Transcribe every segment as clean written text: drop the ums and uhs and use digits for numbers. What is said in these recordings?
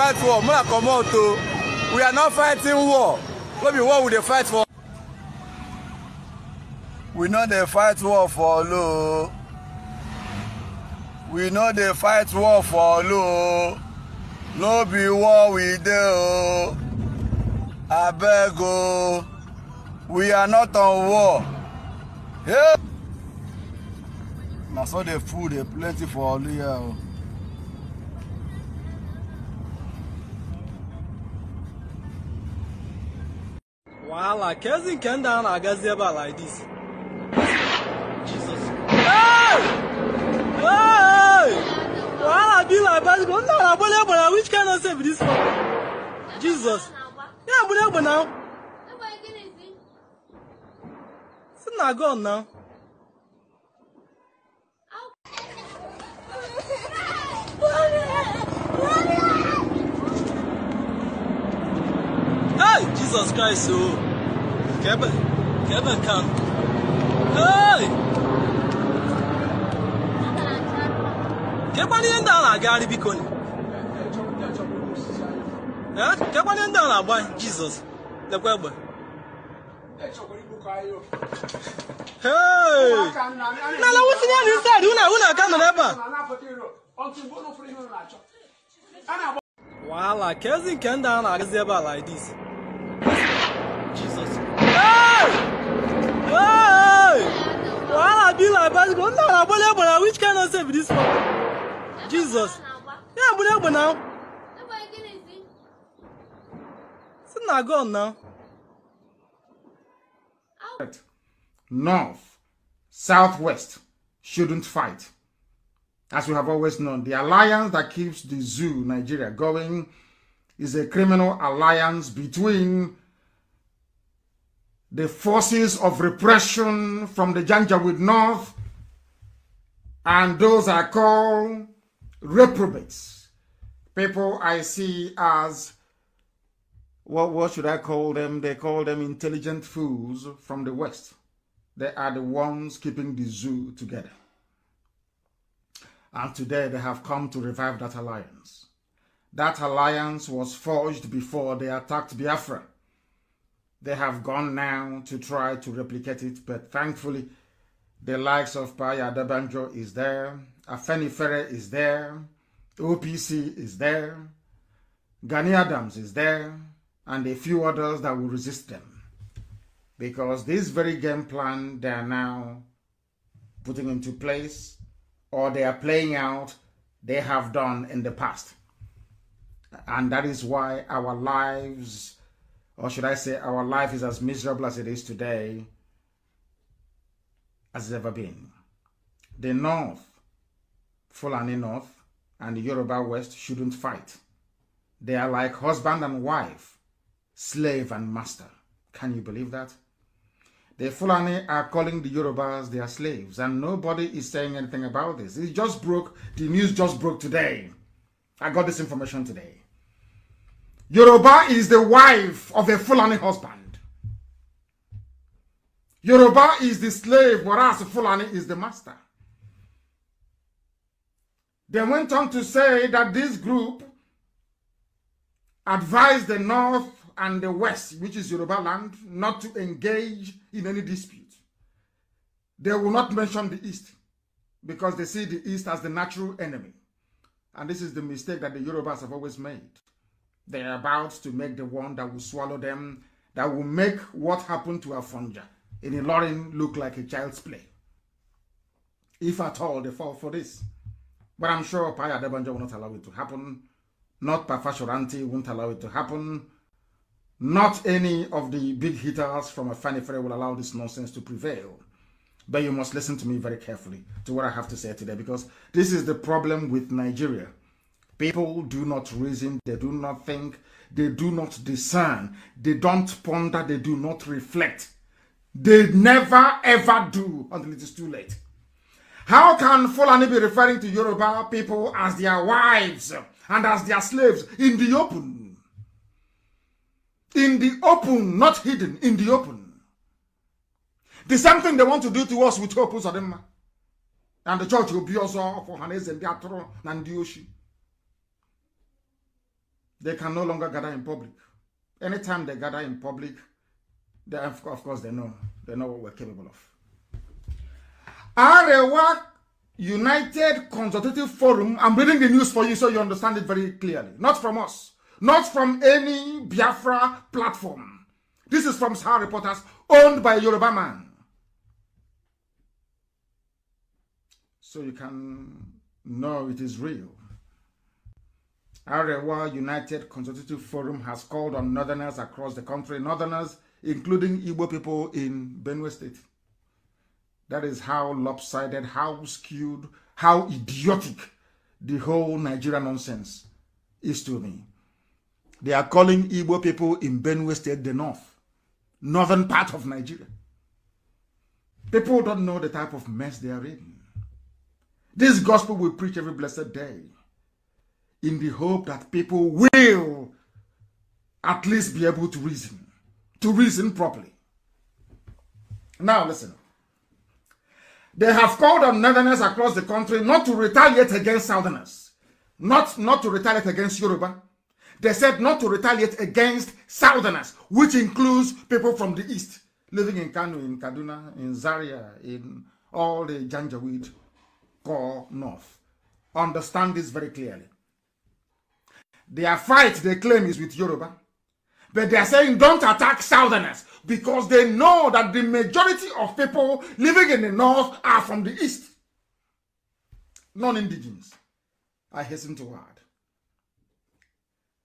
fight war. We are not fighting war. What be war we dey fight for? We know they fight war for ORLU. We know they fight war for ORLU. No be war we do. Abeg o. We are not on war. Hey. Now so the food is plenty for ORLU here. Wow, cousin can down a gazeba like this. Jesus. Hey! Hey! Wow, I be like that. Which kind of save this one? Jesus. Yeah, but now. It's not gone now. Hey, Jesus Christ, oh. Kevin come. Hey! Kevin down a gari bikoni. Eh? Kevin down a boy, Jesus. The Quebe. Hey! Nana, what's the other side? Una come never. Wow, cousin can down a gazeba like this. Jesus. Hey! Hey! Wow, I be like that. Which kind of save this one? Jesus. Yeah, but now. It's not gone now. North, Southwest shouldn't fight. As we have always known, the alliance that keeps the zoo, Nigeria, going is a criminal alliance between the forces of repression from the Janjaweed North and those are called reprobates. People I see as, what should I call them? They call them intelligent fools from the West. They are the ones keeping the zoo together. And today they have come to revive that alliance. That alliance was forged before they attacked Biafra. They have gone now to try to replicate it, but thankfully the likes of Paya Adabanjo is there, Afenifere is there, OPC is there, Gani Adams is there, and a few others that will resist them. Because this very game plan they are now putting into place, or they are playing out, they have done in the past. And that is why our lives, or should I say our life, is as miserable as it is today as it's ever been. The North, Fulani North, and the Yoruba West shouldn't fight. They are like husband and wife, slave and master. Can you believe that? The Fulani are calling the Yorubas their slaves, and nobody is saying anything about this. It just broke, the news just broke today. I got this information today. Yoruba is the wife of a Fulani husband. Yoruba is the slave, whereas Fulani is the master. They went on to say that this group advised the North and the West, which is Yoruba land, not to engage in any dispute. They will not mention the East because they see the East as the natural enemy. And this is the mistake that the Yorubas have always made. They are about to make the one that will swallow them, that will make what happened to Afonja in Ilorin look like a child's play. If at all they fall for this. But I'm sure Paya Debanjo will not allow it to happen. Not Papa Shoranti won't allow it to happen. Not any of the big hitters from Afenifere will allow this nonsense to prevail. But you must listen to me very carefully to what I have to say today, because this is the problem with Nigeria. People do not reason, they do not think, they do not discern, they don't ponder, they do not reflect. They never ever do until it is too late. How can Fulani be referring to Yoruba people as their wives and as their slaves in the open? In the open, not hidden, in the open. The same thing they want to do to us with Hope Uzodimma. And the church will be also for Hanez and Diatro and Dioshi. They can no longer gather in public. Anytime they gather in public, they, of course, they know what we're capable of. Arewa United Consultative Forum, I'm reading the news for you so you understand it very clearly. Not from us. Not from any Biafra platform. This is from Sahara Reporters, owned by a Yoruba man. So you can know it is real. Arewa United Consultative Forum has called on northerners across the country, northerners including Igbo people in Benue State. That is how lopsided, how skewed, how idiotic the whole Nigerian nonsense is to me. They are calling Igbo people in Benue State the northern part of Nigeria. People don't know the type of mess they are in. This gospel we preach every blessed day in the hope that people will at least be able to reason properly. Now listen. They have called on northerners across the country not to retaliate against southerners. Not to retaliate against Yoruba. They said not to retaliate against southerners, which includes people from the east, living in Kanu, in Kaduna, in Zaria, in all the Janjaweed core north. Understand this very clearly. Their fight, they claim, is with Yoruba. But they are saying don't attack southerners because they know that the majority of people living in the north are from the east. Non-indigenous, I hasten to add.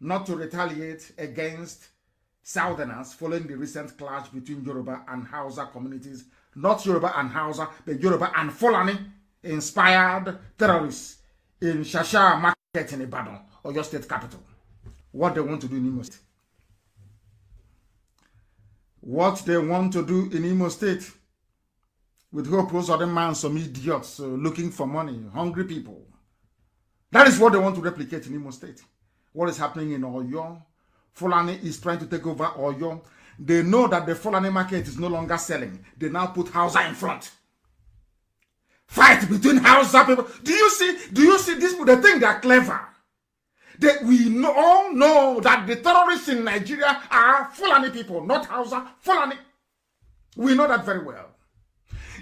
Not to retaliate against southerners following the recent clash between Yoruba and Hausa communities. Not Yoruba and Hausa, but Yoruba and Fulani-inspired terrorists in Shasha Market in Ibadan, or your state capital. What they want to do in Imo State. What they want to do in Imo State with hope those other man, some idiots looking for money, hungry people. That is what they want to replicate in Imo State. What is happening in Oyo? Fulani is trying to take over Oyo. They know that the Fulani market is no longer selling. They now put Hausa in front. Fight between Hausa people. Do you see these people? They think they are clever. We all know that the terrorists in Nigeria are Fulani people, not Hausa, Fulani. We know that very well.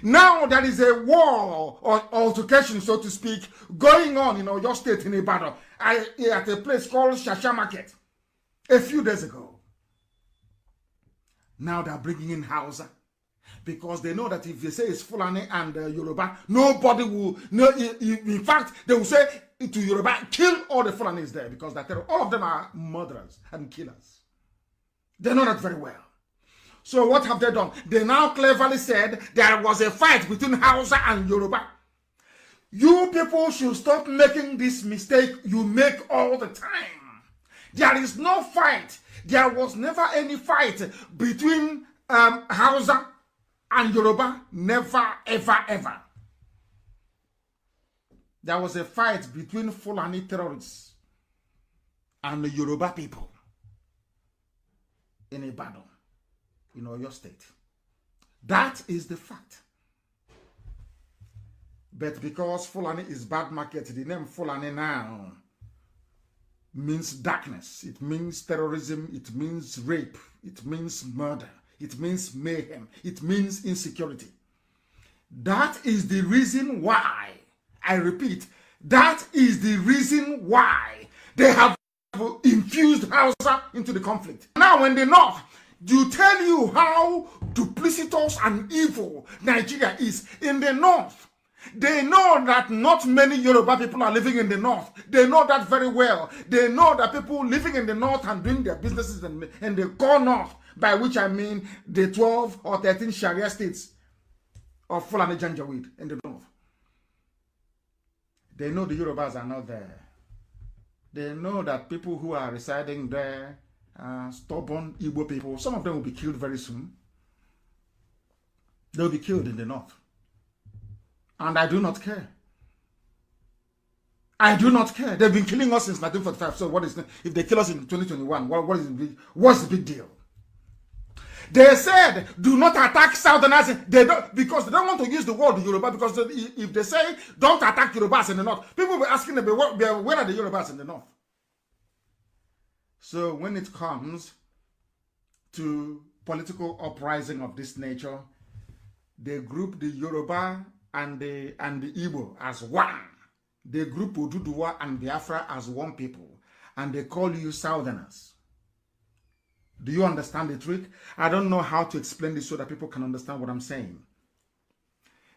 Now there is a war or altercation, so to speak, going on in your state in Ibadan at a place called Shasha Market a few days ago. Now they're bringing in Hausa because they know that if they say it's Fulani and Yoruba, nobody will. No, in fact, they will say to Yoruba, kill all the Fulanis there because all of them are murderers and killers. They know that very well. So what have they done? They now cleverly said there was a fight between Hausa and Yoruba. You people should stop making this mistake you make all the time. There is no fight. There was never any fight between Hausa and Yoruba. Never, ever, ever. There was a fight between Fulani terrorists and the Yoruba people in Ibadan, in Oyo State. That is the fact. But because Fulani is bad market, the name Fulani now means darkness. It means terrorism. It means rape. It means murder. It means mayhem. It means insecurity. That is the reason why, I repeat, that is the reason why they have infused Hausa into the conflict. Now in the north, to tell you how duplicitous and evil Nigeria is. In the north, they know that not many Yoruba people are living in the north. They know that very well. They know that people living in the north and doing their businesses in the core north, by which I mean the 12 or 13 Sharia states of Fulani Janjaweed in the north. They know the Yorubas are not there. They know that people who are residing there are stubborn Igbo people. Some of them will be killed very soon. They'll be killed in the north. And I do not care. I do not care. They've been killing us since 1945. So what is if they kill us in 2021? What's the big deal? They said, do not attack Southerners. They don't, because they don't want to use the word Yoruba. Because if they say, don't attack Yorubas in the north, people will be asking them, where are the Yorubas in the north? So when it comes to political uprising of this nature, they group the Yoruba and the Igbo as one. They group Oduduwa and Biafra as one people, and they call you Southerners. Do you understand the trick? I don't know how to explain this so that people can understand what I'm saying.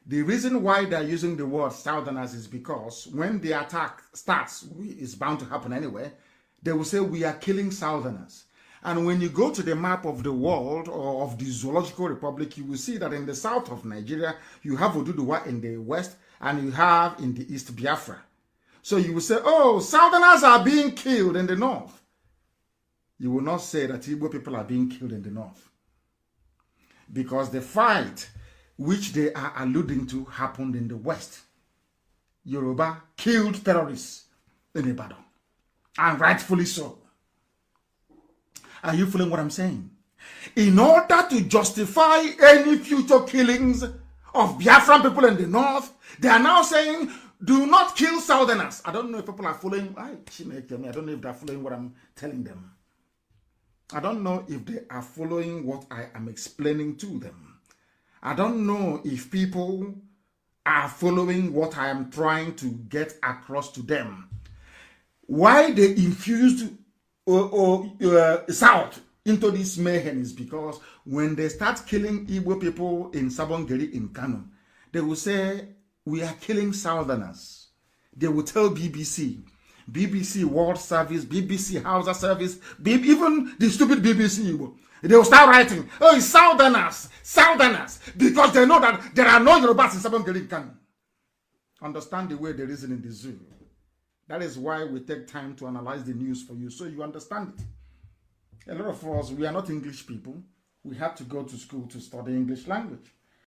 The reason why they're using the word Southerners is because when the attack starts, it's bound to happen anyway, they will say we are killing Southerners. And when you go to the map of the world or of the Zoological Republic, you will see that in the south of Nigeria, you have Oduduwa in the west and you have in the east Biafra. So you will say, oh, Southerners are being killed in the north. You will not say that Igbo people are being killed in the north. Because the fight which they are alluding to happened in the west. Yoruba killed terrorists in Ibadan. And rightfully so. Are you following what I'm saying? In order to justify any future killings of Biafran people in the north, they are now saying, do not kill Southerners. I don't know if people are following. I don't know if they're following what I'm telling them. I don't know if they are following what I am explaining to them. I don't know if people are following what I am trying to get across to them. Why they infused South into this mayhem is because when they start killing Igbo people in Sabongeri in Kanu, they will say, we are killing Southerners. They will tell BBC World Service, BBC Hausa Service, even the stupid BBC Igbo. They will start writing, oh, it's Southerners, Southerners, because they know that there are no Yorubas in Sabongeri in Kanu. Understand the way they reason in the zoo. That is why we take time to analyze the news for you, so you understand it. A lot of us, we are not English people. We have to go to school to study English language.